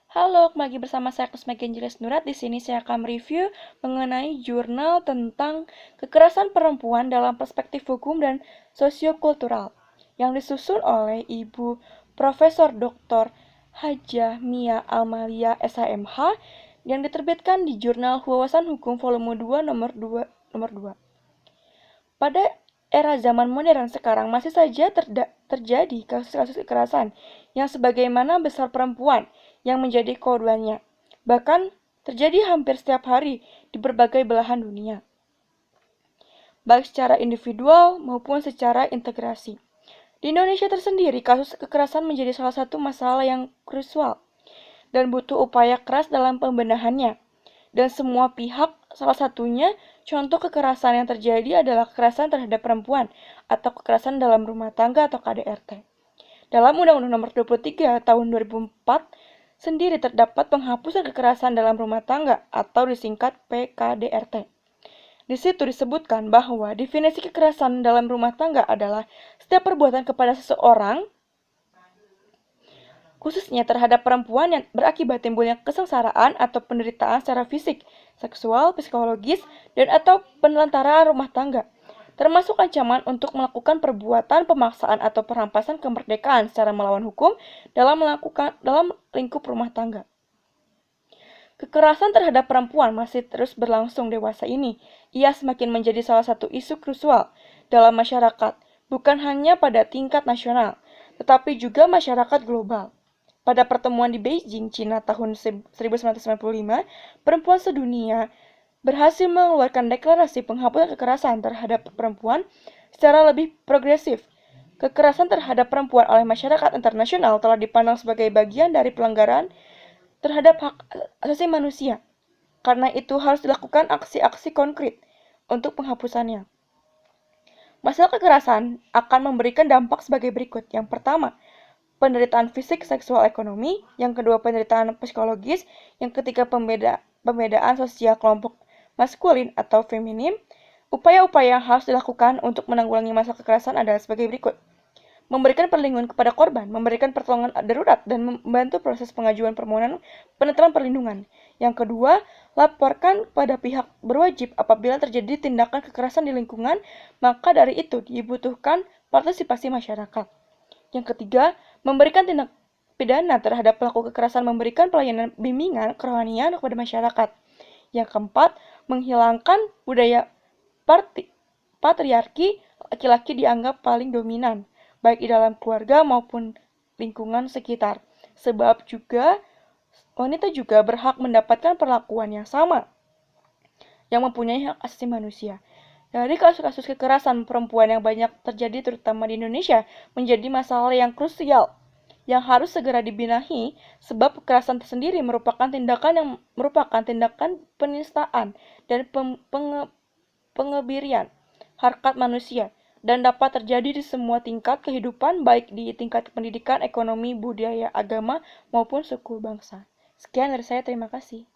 Halo, kembali lagi bersama saya Kusma Genjelis Nurat. Di sini saya akan mereview mengenai jurnal tentang kekerasan perempuan dalam perspektif hukum dan sosiokultural yang disusun oleh Ibu Profesor Dr. Hajah Mia Almalia SHMH yang diterbitkan di Jurnal Wawasan Hukum Volume 2 nomor 2. Pada era zaman modern sekarang masih saja terjadi kasus-kasus kekerasan yang sebagaimana besar perempuan yang menjadi korbannya. Bahkan terjadi hampir setiap hari di berbagai belahan dunia, baik secara individual maupun secara integrasi. Di Indonesia tersendiri, kasus kekerasan menjadi salah satu masalah yang krusial dan butuh upaya keras dalam pembenahannya. Dan semua pihak, salah satunya contoh kekerasan yang terjadi adalah kekerasan terhadap perempuan atau kekerasan dalam rumah tangga atau KDRT. Dalam Undang-Undang Nomor 23 Tahun 2004 sendiri terdapat penghapusan kekerasan dalam rumah tangga atau disingkat PKDRT. Di situ disebutkan bahwa definisi kekerasan dalam rumah tangga adalah setiap perbuatan kepada seseorang, khususnya terhadap perempuan yang berakibat timbulnya kesengsaraan atau penderitaan secara fisik, seksual, psikologis, dan atau penelantaran rumah tangga, termasuk ancaman untuk melakukan perbuatan pemaksaan atau perampasan kemerdekaan secara melawan hukum dalam lingkup rumah tangga. Kekerasan terhadap perempuan masih terus berlangsung dewasa ini. Ia semakin menjadi salah satu isu krusial dalam masyarakat, bukan hanya pada tingkat nasional, tetapi juga masyarakat global. Pada pertemuan di Beijing, Cina tahun 1995, perempuan sedunia berhasil mengeluarkan deklarasi penghapusan kekerasan terhadap perempuan secara lebih progresif. Kekerasan terhadap perempuan oleh masyarakat internasional telah dipandang sebagai bagian dari pelanggaran terhadap hak asasi manusia. Karena itu harus dilakukan aksi-aksi konkret untuk penghapusannya. Masalah kekerasan akan memberikan dampak sebagai berikut. Yang pertama, penderitaan fisik, seksual, ekonomi. Yang kedua, penderitaan psikologis. Yang ketiga, pembedaan sosial kelompok maskulin atau feminim. Upaya-upaya yang harus dilakukan untuk menanggulangi masalah kekerasan adalah sebagai berikut. Memberikan perlindungan kepada korban, memberikan pertolongan darurat, dan membantu proses pengajuan permohonan penetapan perlindungan. Yang kedua, laporkan kepada pihak berwajib apabila terjadi tindakan kekerasan di lingkungan, maka dari itu dibutuhkan partisipasi masyarakat. Yang ketiga, memberikan tindak pidana terhadap pelaku kekerasan, memberikan pelayanan bimbingan kerohanian kepada masyarakat. Yang keempat, menghilangkan budaya patriarki, laki-laki dianggap paling dominan, baik di dalam keluarga maupun lingkungan sekitar. Sebab juga wanita juga berhak mendapatkan perlakuan yang sama, yang mempunyai hak asasi manusia. Dari kasus-kasus kekerasan perempuan yang banyak terjadi terutama di Indonesia menjadi masalah yang krusial yang harus segera dibenahi sebab kekerasan tersendiri merupakan tindakan penistaan dan pengebirian harkat manusia dan dapat terjadi di semua tingkat kehidupan baik di tingkat pendidikan, ekonomi, budaya, agama maupun suku bangsa. Sekian dari saya, terima kasih.